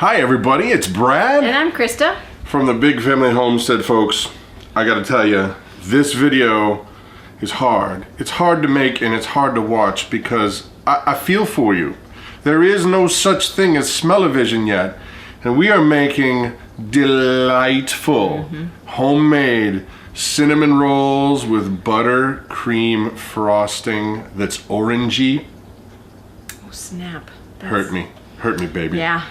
Hi everybody, it's Brad. And I'm Krista. From the Big Family Homestead, folks. I gotta tell you, this video is hard. It's hard to make and it's hard to watch because I feel for you. There is no such thing as smell-o-vision yet. And we are making delightful, homemade cinnamon rolls with buttercream frosting that's orangey. Oh snap. Hurt me, baby. Yeah.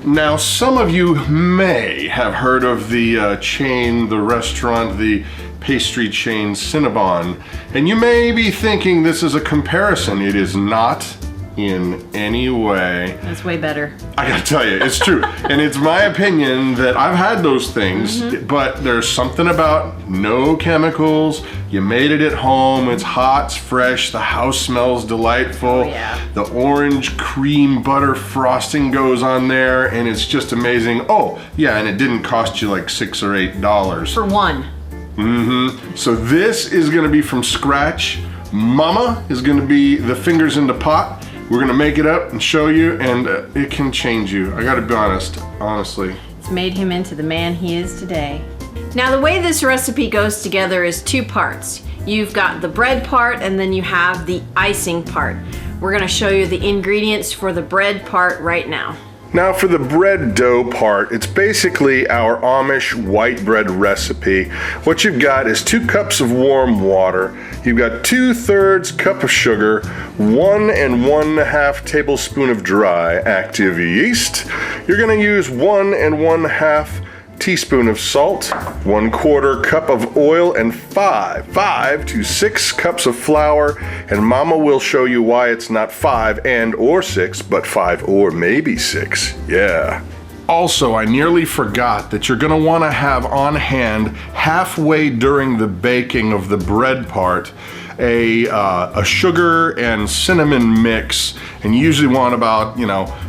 Now, some of you may have heard of the chain, the restaurant, the pastry chain Cinnabon, and you may be thinking this is a comparison. It is not in any way. That's way better. I gotta tell you, it's true. And it's my opinion that I've had those things, but there's something about no chemicals. You made it at home, it's hot, it's fresh, the house smells delightful. Oh, yeah. The orange cream butter frosting goes on there and it's just amazing. Oh, yeah, and it didn't cost you like $6 or $8. For one. So this is gonna be from scratch. Mama is gonna be the fingers in the pot. We're gonna make it up and show you, and it can change you. I gotta be honest, honestly. It's made him into the man he is today. Now the way this recipe goes together is two parts. You've got the bread part and then you have the icing part. We're gonna show you the ingredients for the bread part right now. Now for the bread dough part, it's basically our Amish white bread recipe. What you've got is 2 cups of warm water. You've got 2/3 cup of sugar, 1 1/2 tablespoon of dry active yeast. You're gonna use 1 1/2 teaspoon of salt, 1/4 cup of oil, and 5 to 6 cups of flour. And Mama will show you why it's not 5 or 6, but 5 or maybe 6. Yeah. Also, I nearly forgot that you're gonna wanna have on hand halfway during the baking of the bread part a sugar and cinnamon mix, and you usually want about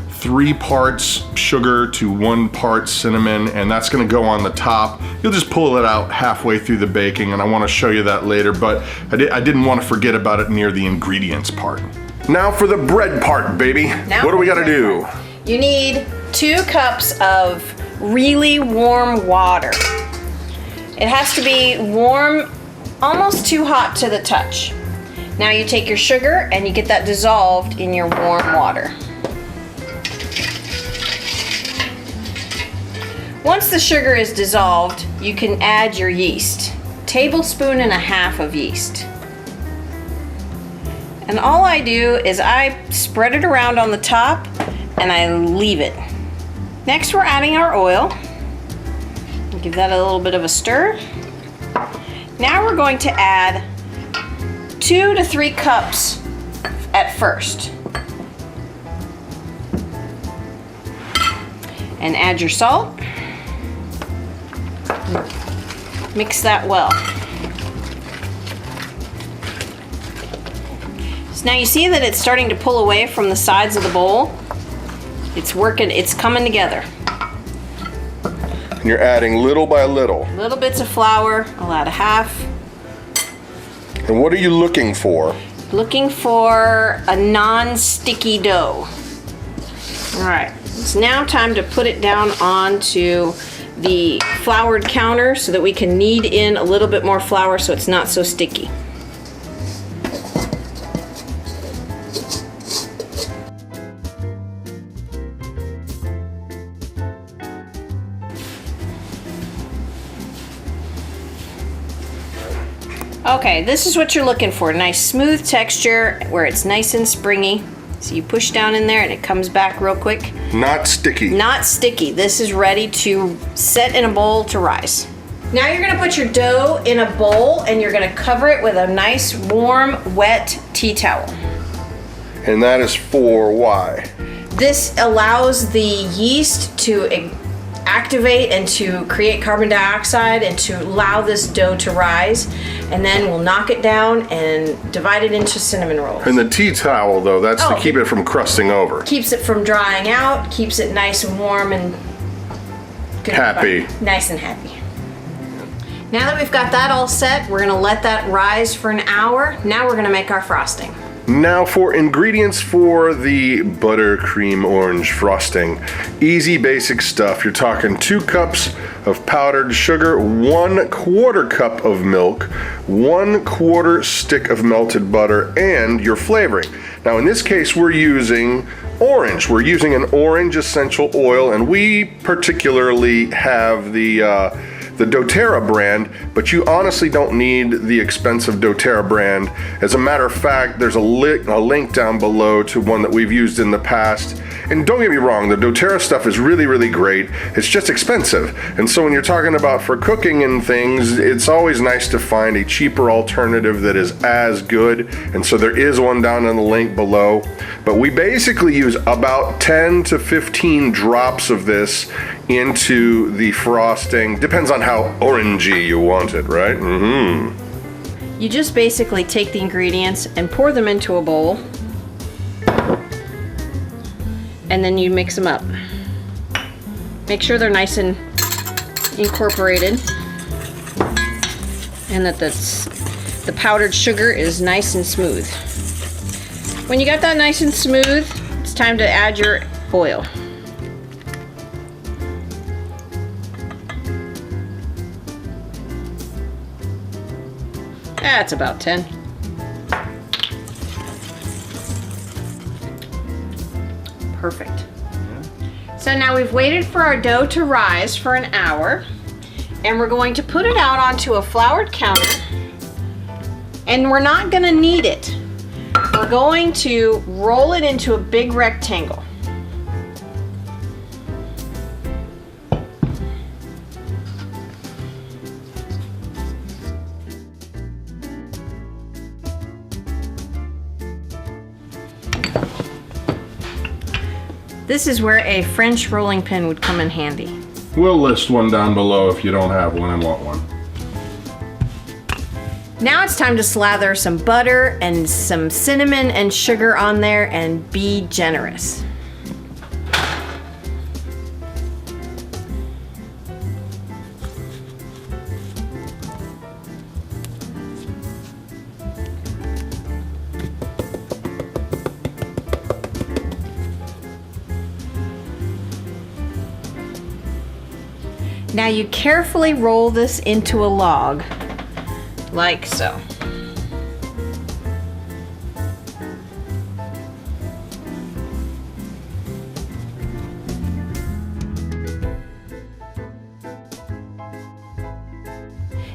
3 parts sugar to 1 part cinnamon, and that's gonna go on the top. You'll just pull it out halfway through the baking, and I wanna show you that later, but I didn't wanna forget about it near the ingredients part. Now for the bread part, baby. What do we gotta do? You need 2 cups of really warm water. It has to be warm, almost too hot to the touch. Now you take your sugar and you get that dissolved in your warm water. Once the sugar is dissolved, you can add your yeast. 1.5 tablespoons of yeast. And all I do is I spread it around on the top and I leave it. Next we're adding our oil. Give that a little bit of a stir. Now we're going to add 2 to 3 cups at first. And add your salt. Mix that well. So now you see that it's starting to pull away from the sides of the bowl. It's working, it's coming together. And you're adding little by little. Little bits of flour, I'll add 1/2. And what are you looking for? Looking for a non-sticky dough. All right, it's now time to put it down onto the floured counter so that we can knead in a little bit more flour so it's not so sticky. Okay, this is what you're looking for. Nice smooth texture where it's nice and springy. So you push down in there and it comes back real quick. Not sticky. Not sticky. This is ready to set in a bowl to rise. Now you're gonna put your dough in a bowl and you're gonna cover it with a nice warm, wet tea towel. And that is for why? This allows the yeast to activate and to create carbon dioxide and to allow this dough to rise, and then we'll knock it down and divide it into cinnamon rolls. And the tea towel though, that's to keep it from crusting over. Keeps it from drying out, keeps it nice and warm and good. Happy. Nice and happy. Now that we've got that all set, we're gonna let that rise for an hour. Now we're gonna make our frosting. Now for ingredients for the buttercream orange frosting. Easy basic stuff. You're talking 2 cups of powdered sugar, 1/4 cup of milk, 1/4 stick of melted butter, and your flavoring. Now in this case we're using orange. We're using an orange essential oil, and we particularly have the doTERRA brand, but you honestly don't need the expensive doTERRA brand. As a matter of fact, there's a link down below to one that we've used in the past. And don't get me wrong, the doTERRA stuff is really, really great. It's just expensive. And so when you're talking about for cooking and things, it's always nice to find a cheaper alternative that is as good. And so there is one down in the link below. But we basically use about 10 to 15 drops of this into the frosting. Depends on how orangey you want it, right? You just basically take the ingredients and pour them into a bowl, and then you mix them up. Make sure they're nice and incorporated, and that the powdered sugar is nice and smooth. When you got that nice and smooth, it's time to add your oil. That's about 10. Perfect. So now we've waited for our dough to rise for an hour, and we're going to put it out onto a floured counter, and we're not going to knead it. We're going to roll it into a big rectangle. This is where a French rolling pin would come in handy. We'll list one down below if you don't have one and want one. Now it's time to slather some butter and some cinnamon and sugar on there and be generous. Now you carefully roll this into a log, like so.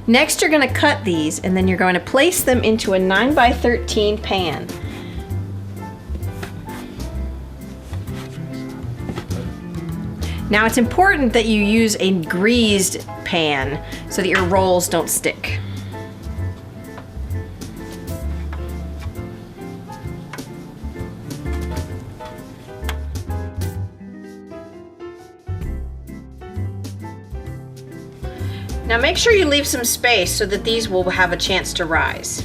Next you're going to cut these, and then you're going to place them into a 9x13 pan. Now it's important that you use a greased pan so that your rolls don't stick. Now make sure you leave some space so that these will have a chance to rise.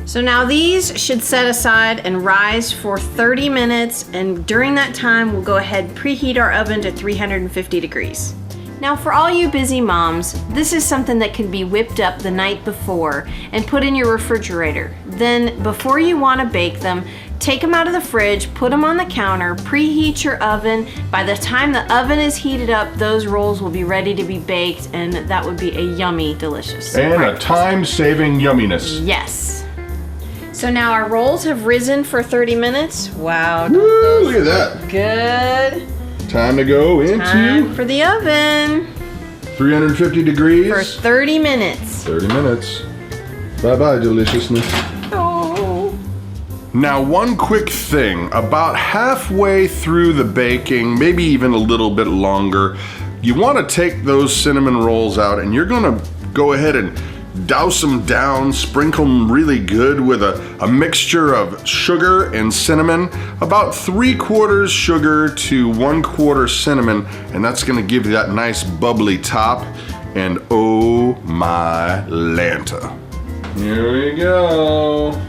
So now these should set aside and rise for 30 minutes, and during that time we'll go ahead and preheat our oven to 350 degrees. Now for all you busy moms, this is something that can be whipped up the night before and put in your refrigerator. Then before you want to bake them, take them out of the fridge, put them on the counter, preheat your oven. By the time the oven is heated up, those rolls will be ready to be baked, and that would be a yummy, delicious And breakfast. a time-saving yumminess. Yes. So now our rolls have risen for 30 minutes. Wow. Woo, look at that. Good. Time to go Time into for the oven 350 degrees. for 30 minutes. 30 minutes. Bye-bye, deliciousness. Oh. Now, one quick thing. About halfway through the baking, maybe even a little bit longer, you want to take those cinnamon rolls out, and you're going to go ahead and douse them down, sprinkle them really good with a mixture of sugar and cinnamon, about 3/4 sugar to 1/4 cinnamon, and that's gonna give you that nice bubbly top, and oh my Lanta. Here we go.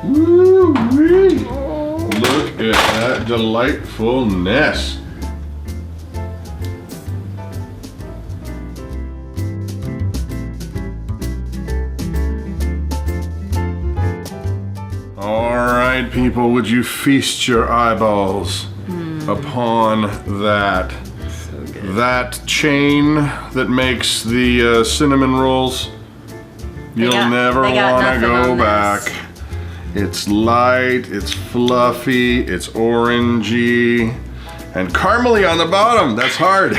Woo-wee. Look at that delightfulness. All right. right, people, would you feast your eyeballs upon that? That chain that makes the cinnamon rolls. You'll never want to go back. It's light, it's fluffy, it's orangey, and caramely on the bottom. That's hard.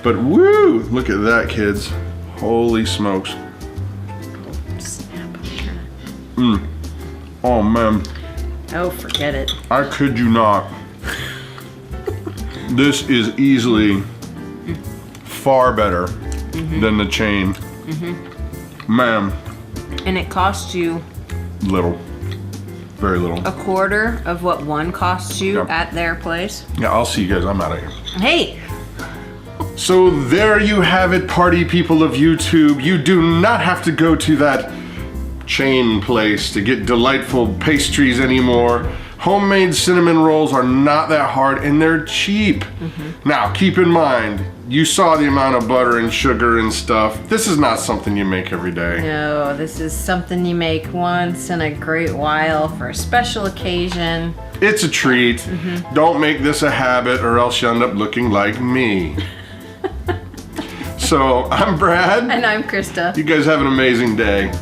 But woo, look at that, kids. Holy smokes. Oh man. Oh, forget it. I kid you not. This is easily far better than the chain. Man. And it costs you Little. Very little. a quarter of what one costs you Yep. at their place. Yeah, I'll see you guys. I'm out of here. Hey, So there you have it, party people of YouTube. You do not have to go to that chain place to get delightful pastries anymore. Homemade cinnamon rolls are not that hard and they're cheap. Now, keep in mind, you saw the amount of butter and sugar and stuff. This is not something you make every day. no, this is something you make once in a great while for a special occasion. It's a treat. Don't make this a habit or else you end up looking like me. So, I'm Brad. And I'm Krista. You guys have an amazing day.